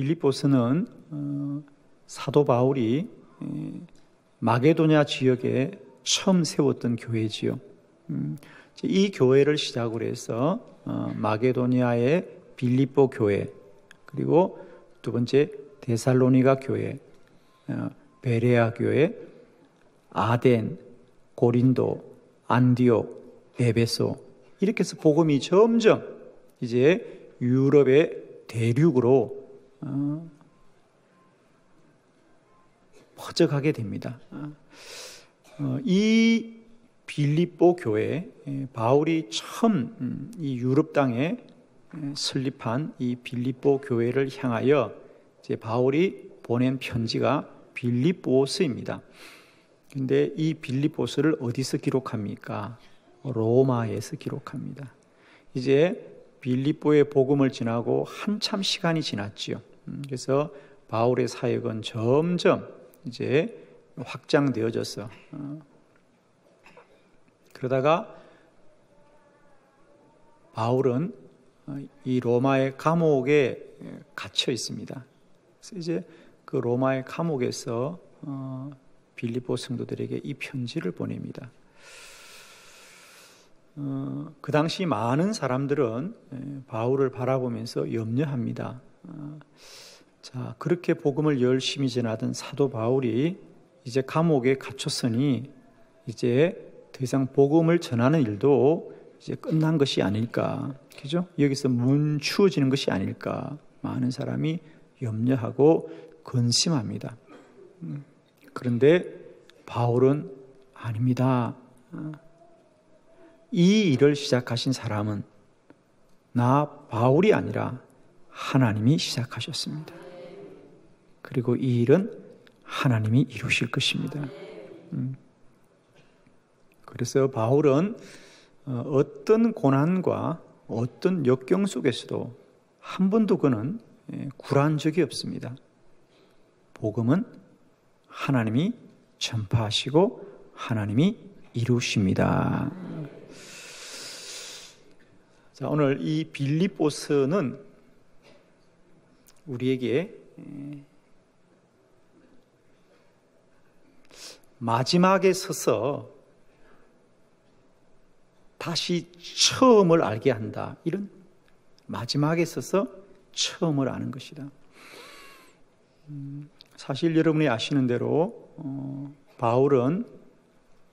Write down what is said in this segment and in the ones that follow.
빌립보서는 사도 바울이 마게도냐 지역에 처음 세웠던 교회지요. 이 교회를 시작으로 해서 마게도냐의 빌립보 교회, 그리고 두 번째 데살로니가 교회, 베레아 교회, 아덴, 고린도, 안디옥, 에베소, 이렇게 해서 복음이 점점 이제 유럽의 대륙으로 퍼져가게 됩니다. 이 빌립보 교회, 바울이 처음 이 유럽 땅에 설립한 이 빌립보 교회를 향하여 이제 바울이 보낸 편지가 빌립보서입니다. 근데 이 빌립보서를 어디서 기록합니까? 로마에서 기록합니다. 이제 빌립보의 복음을 지나고 한참 시간이 지났지요. 그래서 바울의 사역은 점점 이제 확장되어져서 그러다가 바울은 이 로마의 감옥에 갇혀 있습니다. 그래서 이제 그 로마의 감옥에서 빌립보 성도들에게 이 편지를 보냅니다. 그 당시 많은 사람들은 바울을 바라보면서 염려합니다. 자, 그렇게 복음을 열심히 전하던 사도 바울이 이제 감옥에 갇혔으니 이제 더 이상 복음을 전하는 일도 이제 끝난 것이 아닐까, 그죠? 여기서 멈추어지는 것이 아닐까, 많은 사람이 염려하고 근심합니다. 그런데 바울은 아닙니다. 이 일을 시작하신 사람은 나 바울이 아니라 하나님이 시작하셨습니다. 그리고 이 일은 하나님이 이루실 것입니다. 그래서 바울은 어떤 고난과 어떤 역경 속에서도 한 번도 그는 굴한 적이 없습니다. 복음은 하나님이 전파하시고 하나님이 이루십니다. 자, 오늘 이 빌립보서는 우리에게 마지막에 서서 다시 처음을 알게 한다, 이런 마지막에 서서 처음을 아는 것이다. 사실 여러분이 아시는 대로 바울은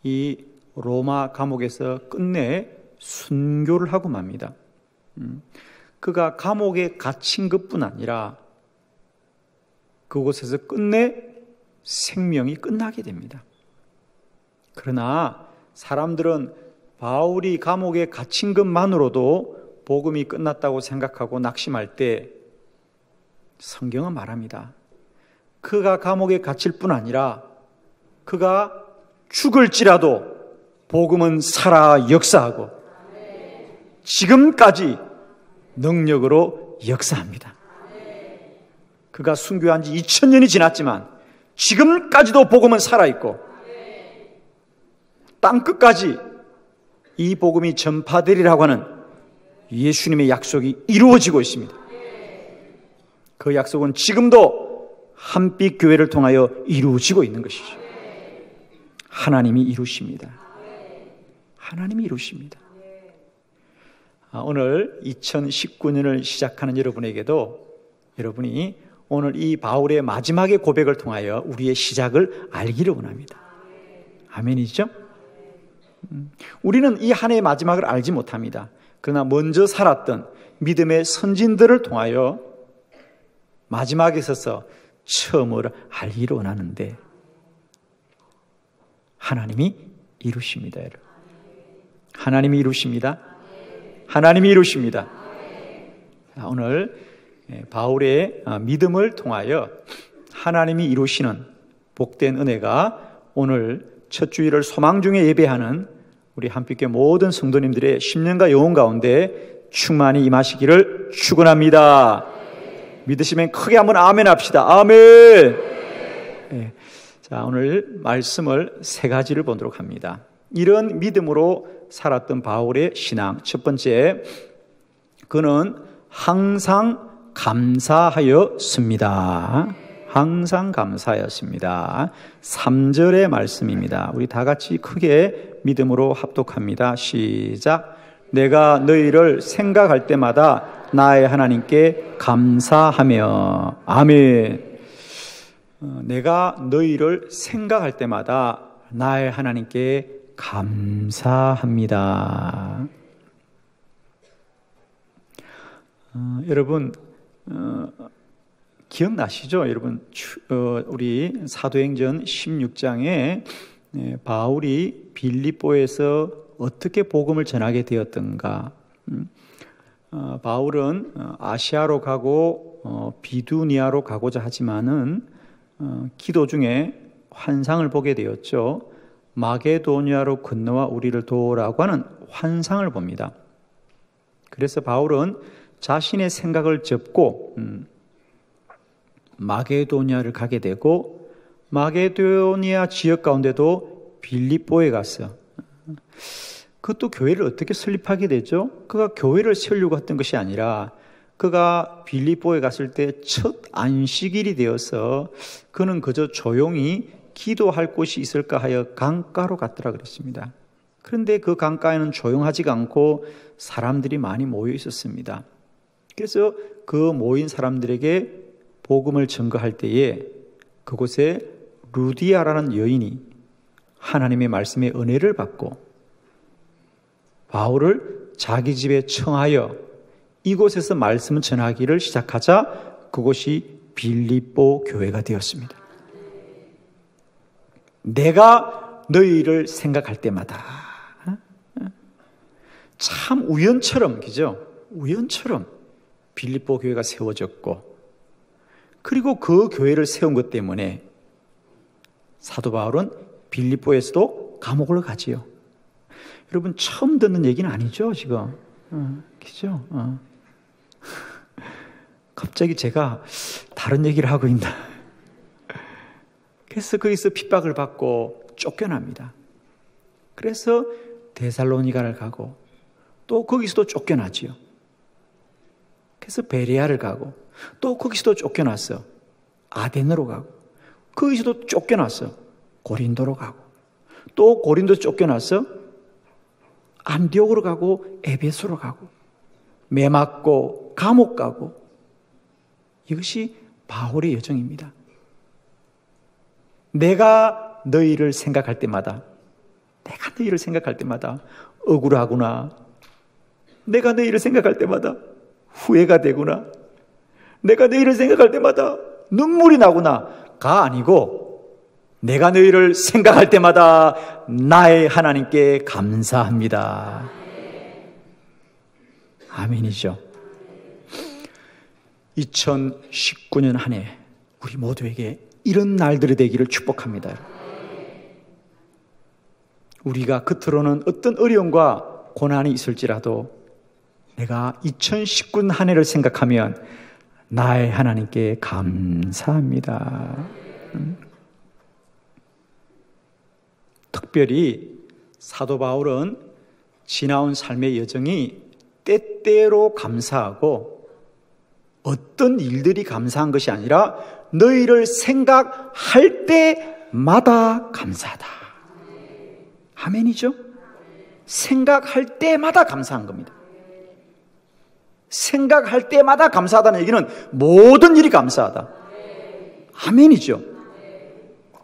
이 로마 감옥에서 끝내 순교를 하고 맙니다. 그가 감옥에 갇힌 것뿐 아니라 그곳에서 끝내 생명이 끝나게 됩니다. 그러나 사람들은 바울이 감옥에 갇힌 것만으로도 복음이 끝났다고 생각하고 낙심할 때 성경은 말합니다. 그가 감옥에 갇힐 뿐 아니라 그가 죽을지라도 복음은 살아 역사하고 지금까지 능력으로 역사합니다. 그가 순교한 지 2000년이 지났지만 지금까지도 복음은 살아있고 땅끝까지 이 복음이 전파되리라고 하는 예수님의 약속이 이루어지고 있습니다. 그 약속은 지금도 한빛 교회를 통하여 이루어지고 있는 것이죠. 하나님이 이루십니다. 하나님이 이루십니다. 오늘 2019년을 시작하는 여러분에게도 여러분이 오늘 이 바울의 마지막의 고백을 통하여 우리의 시작을 알기를 원합니다. 아멘이죠? 우리는 이 한 해의 마지막을 알지 못합니다. 그러나 먼저 살았던 믿음의 선진들을 통하여 마지막에 서서 처음을 알기를 원하는데 하나님이 이루십니다. 여러분. 하나님이 이루십니다. 하나님이 이루십니다. 오늘 바울의 믿음을 통하여 하나님이 이루시는 복된 은혜가 오늘 첫 주일을 소망 중에 예배하는 우리 한빛교회 모든 성도님들의 심령과 영혼 가운데 충만히 임하시기를 축원합니다. 믿으시면 크게 한번 아멘 합시다. 아멘. 네. 자, 오늘 말씀을 세 가지를 보도록 합니다. 이런 믿음으로 살았던 바울의 신앙. 첫 번째, 그는 항상 감사하였습니다. 항상 감사하였습니다. 3절의 말씀입니다. 우리 다 같이 크게 믿음으로 합독합니다. 시작. 내가 너희를 생각할 때마다 나의 하나님께 감사하며. 아멘. 내가 너희를 생각할 때마다 나의 하나님께 감사합니다. 여러분 기억나시죠? 여러분 우리 사도행전 16장에 바울이 빌립보에서 어떻게 복음을 전하게 되었던가. 바울은 아시아로 가고 비두니아로 가고자 하지만은 기도 중에 환상을 보게 되었죠. 마게도니아로 건너와 우리를 도우라고 하는 환상을 봅니다. 그래서 바울은 자신의 생각을 접고 마게도니아를 가게 되고, 마게도니아 지역 가운데도 빌립보에 갔어. 그것도 교회를 어떻게 설립하게 되죠? 그가 교회를 세우려고 했던 것이 아니라 그가 빌립보에 갔을 때 첫 안식일이 되어서 그는 그저 조용히 기도할 곳이 있을까 하여 강가로 갔더라 그랬습니다. 그런데 그 강가에는 조용하지가 않고 사람들이 많이 모여 있었습니다. 그래서 그 모인 사람들에게 복음을 전거할 때에 그곳에 루디아라는 여인이 하나님의 말씀의 은혜를 받고 바울을 자기 집에 청하여 이곳에서 말씀을 전하기를 시작하자 그곳이 빌립보 교회가 되었습니다. 내가 너희를 생각할 때마다 참 우연처럼, 그죠? 우연처럼 빌립보 교회가 세워졌고, 그리고 그 교회를 세운 것 때문에 사도 바울은 빌립보에서도 감옥을 가지요. 여러분 처음 듣는 얘기는 아니죠, 지금. 그죠? 갑자기 제가 다른 얘기를 하고 있나. 그래서 거기서 핍박을 받고 쫓겨납니다. 그래서 데살로니가를 가고 또 거기서도 쫓겨나지요. 그래서 베레아를 가고 또 거기서도 쫓겨났어. 아덴으로 가고 거기서도 쫓겨났어. 고린도로 가고 또 고린도 쫓겨났어. 안디옥으로 가고 에베소로 가고 매 맞고 감옥 가고. 이것이 바울의 여정입니다. 내가 너희를 생각할 때마다 억울하구나. 내가 너희를 생각할 때마다 후회가 되구나. 내가 너희를 생각할 때마다 눈물이 나구나가 아니고, 내가 너희를 생각할 때마다 나의 하나님께 감사합니다. 아멘이죠. 2019년 한 해 우리 모두에게 이런 날들이 되기를 축복합니다. 우리가 겉으로는 어떤 어려움과 고난이 있을지라도 내가 2019년 한 해를 생각하면 나의 하나님께 감사합니다. 특별히 사도 바울은 지나온 삶의 여정이 때때로 감사하고 어떤 일들이 감사한 것이 아니라 너희를 생각할 때마다 감사하다. 아멘이죠? 생각할 때마다 감사한 겁니다. 생각할 때마다 감사하다는 얘기는 모든 일이 감사하다. 아멘이죠?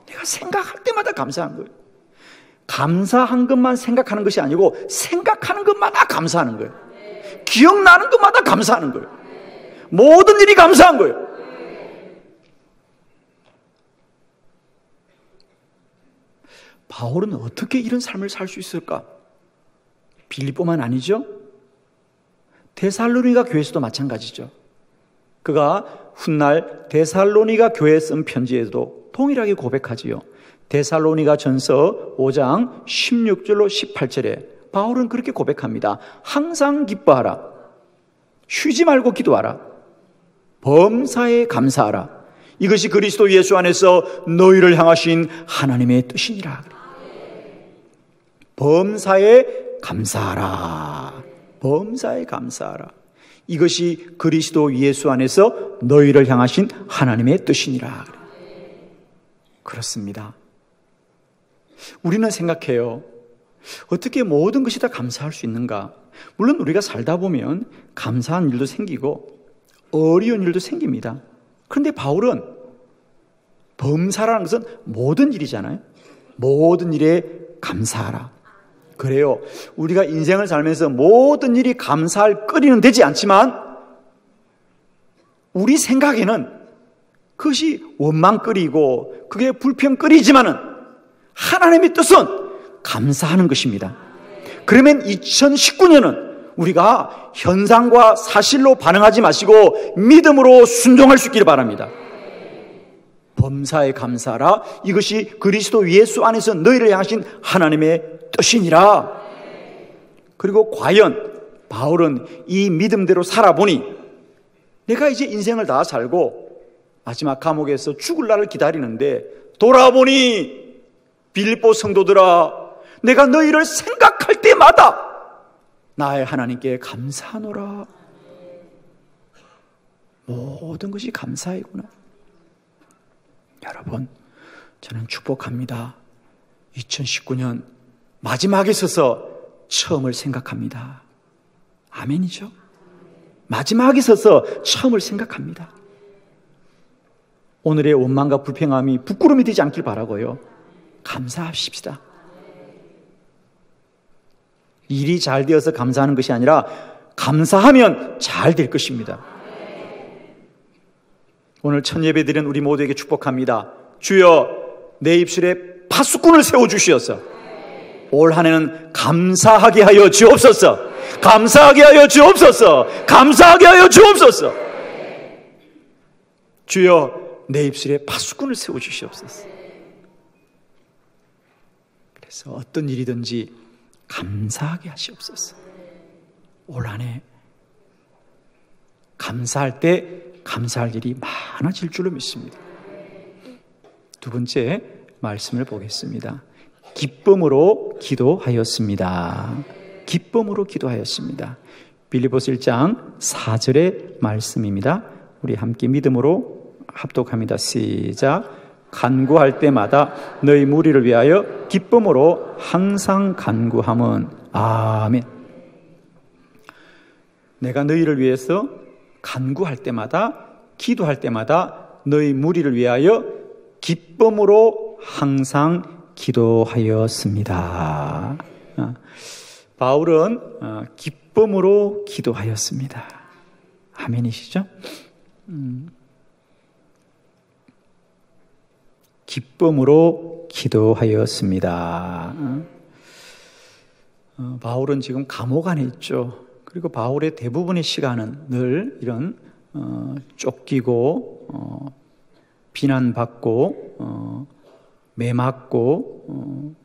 내가 생각할 때마다 감사한 거예요. 감사한 것만 생각하는 것이 아니고 생각하는 것마다 감사하는 거예요. 기억나는 것마다 감사하는 거예요. 모든 일이 감사한 거예요. 바울은 어떻게 이런 삶을 살 수 있을까? 빌립보만 아니죠? 데살로니가 교회에서도 마찬가지죠. 그가 훗날 데살로니가 교회에 쓴 편지에도 동일하게 고백하지요. 데살로니가 전서 5장 16절로 18절에 바울은 그렇게 고백합니다. 항상 기뻐하라. 쉬지 말고 기도하라. 범사에 감사하라. 이것이 그리스도 예수 안에서 너희를 향하신 하나님의 뜻이니라. 범사에 감사하라. 범사에 감사하라. 이것이 그리스도 예수 안에서 너희를 향하신 하나님의 뜻이니라. 그렇습니다. 우리는 생각해요. 어떻게 모든 것이 다 감사할 수 있는가? 물론 우리가 살다 보면 감사한 일도 생기고 어려운 일도 생깁니다. 그런데 바울은 범사라는 것은 모든 일이잖아요. 모든 일에 감사하라. 그래요. 우리가 인생을 살면서 모든 일이 감사할 거리는 되지 않지만 우리 생각에는 그것이 원망거리고 그게 불평거리지만은 하나님의 뜻은 감사하는 것입니다. 그러면 2019년은 우리가 현상과 사실로 반응하지 마시고 믿음으로 순종할 수 있기를 바랍니다. 범사에 감사하라. 이것이 그리스도 예수 안에서 너희를 향하신 하나님의 뜻이니라. 그리고 과연 바울은 이 믿음대로 살아보니 내가 이제 인생을 다 살고 마지막 감옥에서 죽을 날을 기다리는데 돌아보니 빌립보 성도들아, 내가 너희를 생각할 때마다 나의 하나님께 감사하노라. 모든 것이 감사이구나. 여러분, 저는 축복합니다. 2019년 마지막에 서서 처음을 생각합니다. 아멘이죠? 마지막에 서서 처음을 생각합니다. 오늘의 원망과 불평함이 부끄러움이 되지 않길 바라고요. 감사하십시다. 일이 잘 되어서 감사하는 것이 아니라 감사하면 잘 될 것입니다. 오늘 첫 예배 드린 우리 모두에게 축복합니다. 주여, 내 입술에 파수꾼을 세워주시어서 올 한 해는 감사하게 하여 주옵소서. 감사하게 하여 주옵소서. 감사하게 하여 주옵소서. 주여, 내 입술에 파수꾼을 세워주시옵소서. 그래서 어떤 일이든지 감사하게 하시옵소서. 올 한 해 감사할 때 감사할 일이 많아질 줄로 믿습니다. 두 번째 말씀을 보겠습니다. 기쁨으로 기도하였습니다. 기쁨으로 기도하였습니다. 빌립보서 1장 4절의 말씀입니다. 우리 함께 믿음으로 합독합니다. 시작. 간구할 때마다 너희 무리를 위하여 기쁨으로 항상 간구함은. 아멘. 내가 너희를 위해서 간구할 때마다, 기도할 때마다 너희 무리를 위하여 기쁨으로 항상 기도하였습니다. 바울은 기쁨으로 기도하였습니다. 아멘이시죠? 기쁨으로 기도하였습니다. 바울은 지금 감옥 안에 있죠. 그리고 바울의 대부분의 시간은 늘 이런 쫓기고 비난받고 매맞고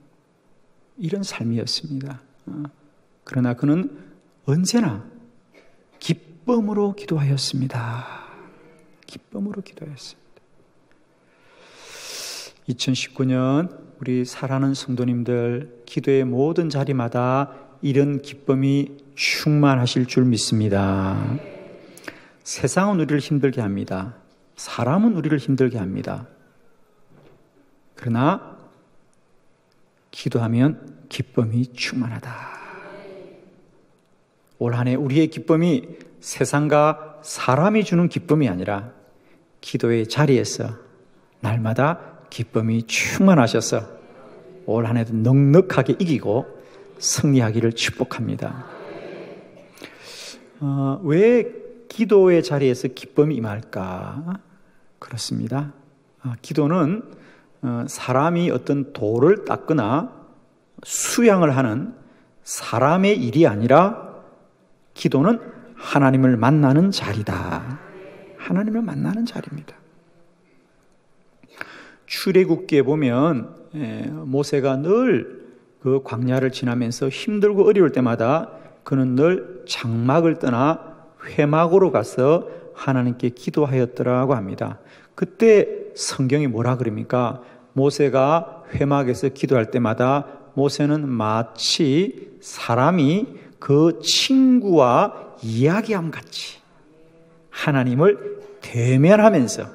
이런 삶이었습니다. 그러나 그는 언제나 기쁨으로 기도하였습니다. 기쁨으로 기도하였습니다. 2019년 우리 사랑하는 성도님들, 기도의 모든 자리마다 이런 기쁨이 충만하실 줄 믿습니다. 세상은 우리를 힘들게 합니다. 사람은 우리를 힘들게 합니다. 그러나 기도하면 기쁨이 충만하다. 올 한 해 우리의 기쁨이 세상과 사람이 주는 기쁨이 아니라 기도의 자리에서 날마다 기쁨이 충만하셔서 올 한 해도 넉넉하게 이기고 승리하기를 축복합니다. 왜 기도의 자리에서 기쁨이 임할까? 그렇습니다. 기도는 사람이 어떤 돌을 닦거나 수양을 하는 사람의 일이 아니라 기도는 하나님을 만나는 자리다. 하나님을 만나는 자리입니다. 출애굽기에 보면 모세가 늘 그 광야를 지나면서 힘들고 어려울 때마다 그는 늘 장막을 떠나 회막으로 가서 하나님께 기도하였더라고 합니다. 그때 성경이 뭐라 그럽니까? 모세가 회막에서 기도할 때마다 모세는 마치 사람이 그 친구와 이야기함 같이 하나님을 대면하면서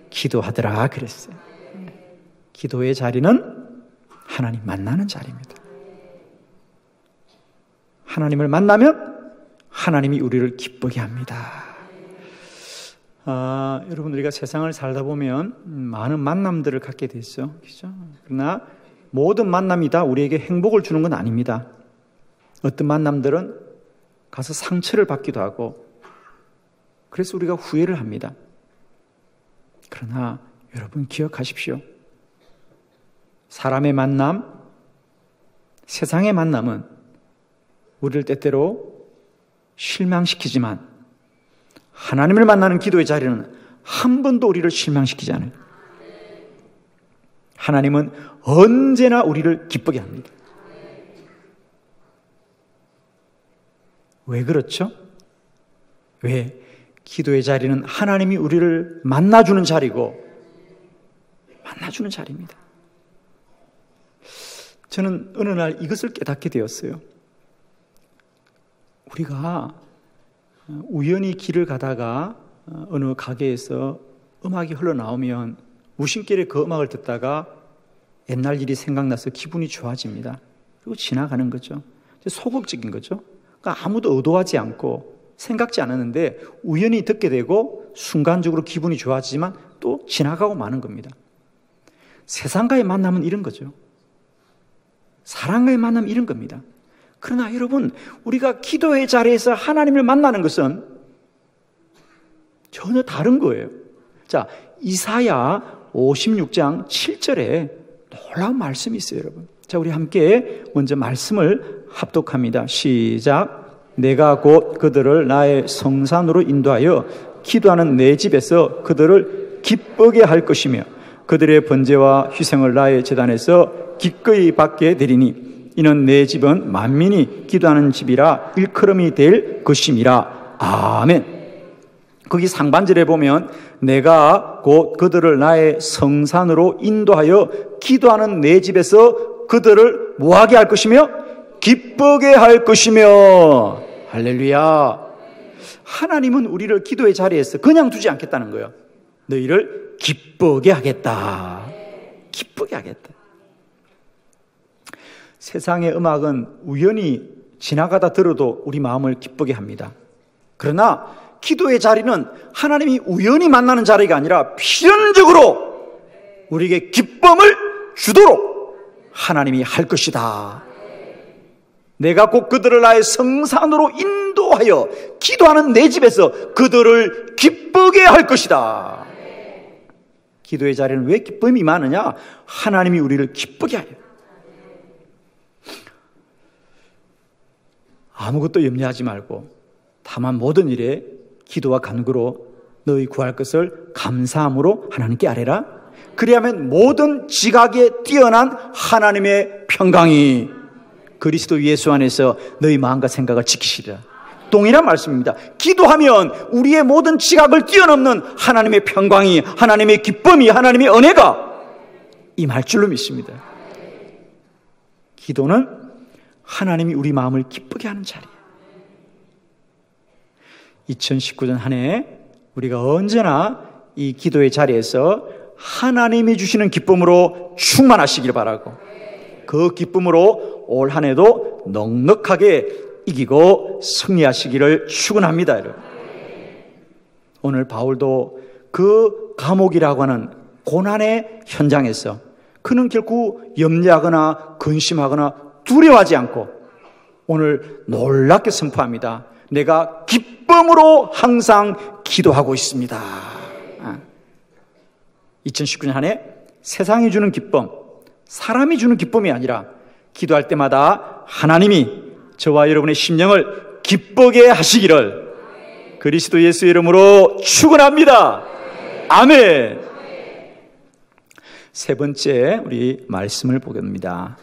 기도하더라 그랬어요. 기도의 자리는 하나님 만나는 자리입니다. 하나님을 만나면 하나님이 우리를 기쁘게 합니다. 여러분, 우리가 세상을 살다 보면 많은 만남들을 갖게 되죠. 그렇죠? 그러나 모든 만남이 다 우리에게 행복을 주는 건 아닙니다. 어떤 만남들은 가서 상처를 받기도 하고, 그래서 우리가 후회를 합니다. 그러나 여러분 기억하십시오. 사람의 만남, 세상의 만남은 우리를 때때로 실망시키지만 하나님을 만나는 기도의 자리는 한 번도 우리를 실망시키지 않아요. 하나님은 언제나 우리를 기쁘게 합니다. 왜 그렇죠? 왜? 기도의 자리는 하나님이 우리를 만나주는 자리고 만나주는 자리입니다. 저는 어느 날 이것을 깨닫게 되었어요. 우리가 우연히 길을 가다가 어느 가게에서 음악이 흘러나오면 우신길에 그 음악을 듣다가 옛날 일이 생각나서 기분이 좋아집니다. 그리고 지나가는 거죠. 소극적인 거죠. 그러니까 아무도 의도하지 않고 생각지 않았는데 우연히 듣게 되고 순간적으로 기분이 좋아지지만 또 지나가고 마는 겁니다. 세상과의 만남은 이런 거죠. 사랑과의 만남은 이런 겁니다. 그러나 여러분, 우리가 기도의 자리에서 하나님을 만나는 것은 전혀 다른 거예요. 자, 이사야 56장 7절에 놀라운 말씀이 있어요, 여러분. 자, 우리 함께 먼저 말씀을 합독합니다. 시작. 내가 곧 그들을 나의 성산으로 인도하여 기도하는 내 집에서 그들을 기쁘게 할 것이며 그들의 번제와 희생을 나의 제단에서 기꺼이 받게 되리니 이는 내 집은 만민이 기도하는 집이라 일컬음이 될 것임이라. 아멘. 거기 상반절에 보면 내가 곧 그들을 나의 성산으로 인도하여 기도하는 내 집에서 그들을 뭐하게 할 것이며 기쁘게 할 것이며. 할렐루야. 하나님은 우리를 기도의 자리에서 그냥 두지 않겠다는 거예요. 너희를 기쁘게 하겠다. 기쁘게 하겠다. 세상의 음악은 우연히 지나가다 들어도 우리 마음을 기쁘게 합니다. 그러나 기도의 자리는 하나님이 우연히 만나는 자리가 아니라 필연적으로 우리에게 기쁨을 주도록 하나님이 할 것이다. 내가 곧 그들을 나의 성산으로 인도하여 기도하는 내 집에서 그들을 기쁘게 할 것이다. 기도의 자리는 왜 기쁨이 많으냐? 하나님이 우리를 기쁘게 하여. 아무것도 염려하지 말고 다만 모든 일에 기도와 간구로 너희 구할 것을 감사함으로 하나님께 아뢰라. 그리하면 모든 지각에 뛰어난 하나님의 평강이 그리스도 예수 안에서 너희 마음과 생각을 지키시리라. 동일한 말씀입니다. 기도하면 우리의 모든 지각을 뛰어넘는 하나님의 평강이, 하나님의 기쁨이, 하나님의 은혜가 임할 줄로 믿습니다. 기도는 하나님이 우리 마음을 기쁘게 하는 자리예요. 2019년 한 해 우리가 언제나 이 기도의 자리에서 하나님이 주시는 기쁨으로 충만하시길 바라고, 그 기쁨으로 올 한 해도 넉넉하게 이기고 승리하시기를 축원합니다. 여러분. 오늘 바울도 그 감옥이라고 하는 고난의 현장에서 그는 결코 염려하거나 근심하거나 두려워하지 않고 오늘 놀랍게 선포합니다. 내가 기쁨으로 항상 기도하고 있습니다. 2019년 한 해 세상이 주는 기쁨, 사람이 주는 기쁨이 아니라 기도할 때마다 하나님이 저와 여러분의 심령을 기쁘게 하시기를 그리스도 예수 이름으로 축원합니다. 아멘. 세 번째 우리 말씀을 보겠습니다.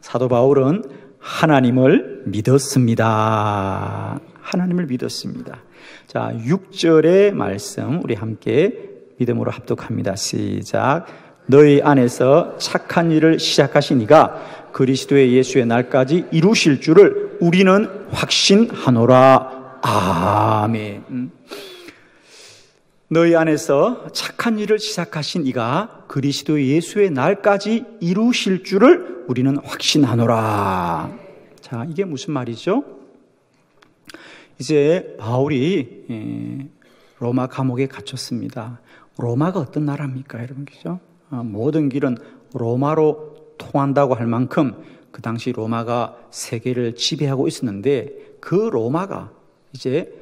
사도 바울은 하나님을 믿었습니다. 하나님을 믿었습니다. 자, 6절의 말씀 우리 함께 믿음으로 합독합니다. 시작. 너희 안에서 착한 일을 시작하신 이가 그리스도의 예수의 날까지 이루실 줄을 우리는 확신하노라. 아멘. 너희 안에서 착한 일을 시작하신 이가 그리스도 예수의 날까지 이루실 줄을 우리는 확신하노라. 자, 이게 무슨 말이죠? 이제 바울이 로마 감옥에 갇혔습니다. 로마가 어떤 나라입니까, 여러분? 그죠? 모든 길은 로마로 통한다고 할 만큼 그 당시 로마가 세계를 지배하고 있었는데 그 로마가 이제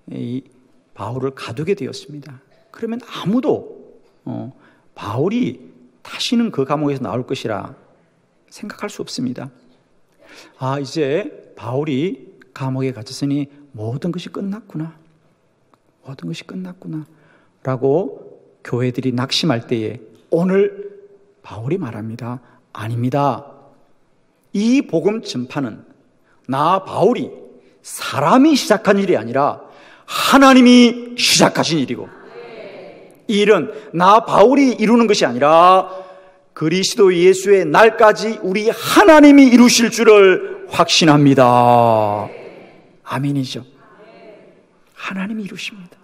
이 바울을 가두게 되었습니다. 그러면 아무도 바울이 다시는 그 감옥에서 나올 것이라 생각할 수 없습니다. 이제 바울이 감옥에 갇혔으니 모든 것이 끝났구나. 모든 것이 끝났구나. 라고 교회들이 낙심할 때에 오늘 바울이 말합니다. 아닙니다. 이 복음 전파는 나 바울이 사람이 시작한 일이 아니라 하나님이 시작하신 일이고, 이 일은 나 바울이 이루는 것이 아니라 그리스도 예수의 날까지 우리 하나님이 이루실 줄을 확신합니다. 아멘이죠. 하나님이 이루십니다.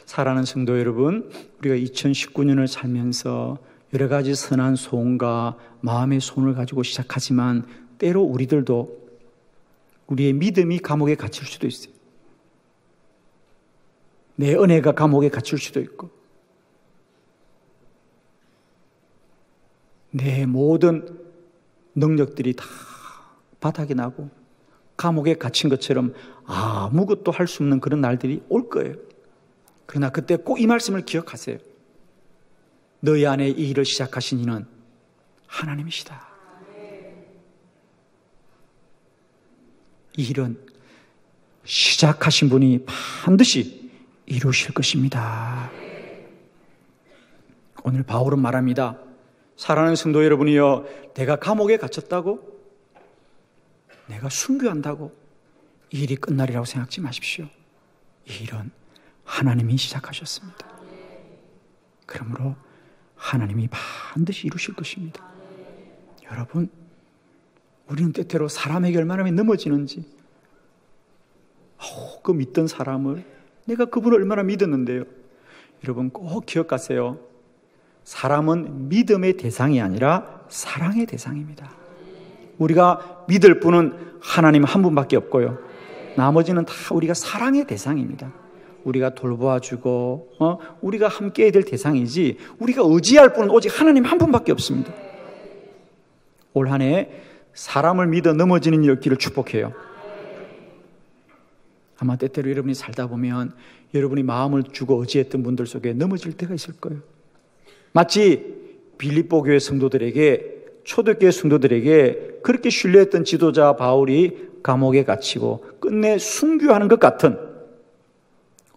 사랑하는 성도 여러분, 우리가 2019년을 살면서 여러 가지 선한 소원과 마음의 소원을 가지고 시작하지만 때로 우리들도 우리의 믿음이 감옥에 갇힐 수도 있어요. 내 은혜가 감옥에 갇힐 수도 있고, 내 모든 능력들이 다 바닥이 나고 감옥에 갇힌 것처럼 아무것도 할 수 없는 그런 날들이 올 거예요. 그러나 그때 꼭 이 말씀을 기억하세요. 너희 안에 이 일을 시작하신 이는 하나님이시다. 이 일은 시작하신 분이 반드시 이루실 것입니다. 오늘 바울은 말합니다. 사랑하는 성도 여러분이여, 내가 감옥에 갇혔다고? 내가 순교한다고? 이 일이 끝날이라고 생각지 마십시오. 이 일은 하나님이 시작하셨습니다. 그러므로 하나님이 반드시 이루실 것입니다. 여러분, 우리는 때때로 사람에게 얼마나 넘어지는지, 그 믿던 사람을, 내가 그분을 얼마나 믿었는데요. 여러분 꼭 기억하세요. 사람은 믿음의 대상이 아니라 사랑의 대상입니다. 우리가 믿을 분은 하나님 한 분밖에 없고요, 나머지는 다 우리가 사랑의 대상입니다. 우리가 돌보아주고 우리가 함께해야 될 대상이지, 우리가 의지할 분은 오직 하나님 한 분밖에 없습니다. 올 한 해 사람을 믿어 넘어지는 일 없기를 축복해요. 아마 때때로 여러분이 살다 보면 여러분이 마음을 주고 의지했던 분들 속에 넘어질 때가 있을 거예요. 마치 빌립보 교회 성도들에게, 초대교회 성도들에게 그렇게 신뢰했던 지도자 바울이 감옥에 갇히고 끝내 순교하는 것 같은,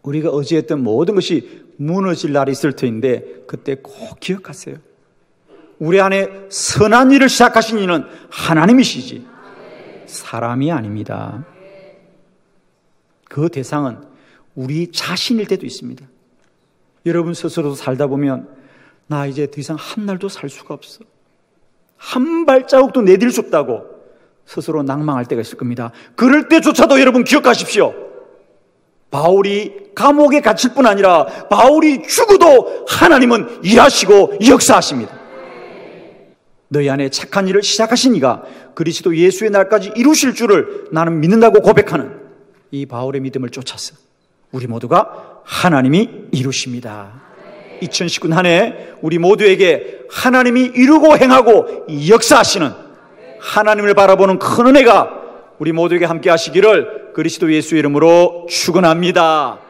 우리가 의지했던 모든 것이 무너질 날이 있을 터인데 그때 꼭 기억하세요. 우리 안에 선한 일을 시작하신 이는 하나님이시지 사람이 아닙니다. 그 대상은 우리 자신일 때도 있습니다. 여러분 스스로도 살다 보면 나 이제 더 이상 한 날도 살 수가 없어, 한 발자국도 내딜 수 없다고 스스로 낭망할 때가 있을 겁니다. 그럴 때조차도 여러분 기억하십시오. 바울이 감옥에 갇힐 뿐 아니라 바울이 죽어도 하나님은 일하시고 역사하십니다. 너희 안에 착한 일을 시작하신 이가 그리스도 예수의 날까지 이루실 줄을 나는 믿는다고 고백하는 이 바울의 믿음을 쫓아서 우리 모두가 하나님이 이루십니다. 2019년 한 해 우리 모두에게 하나님이 이루고 행하고 역사하시는 하나님을 바라보는 큰 은혜가 우리 모두에게 함께 하시기를 그리스도 예수의 이름으로 축원합니다.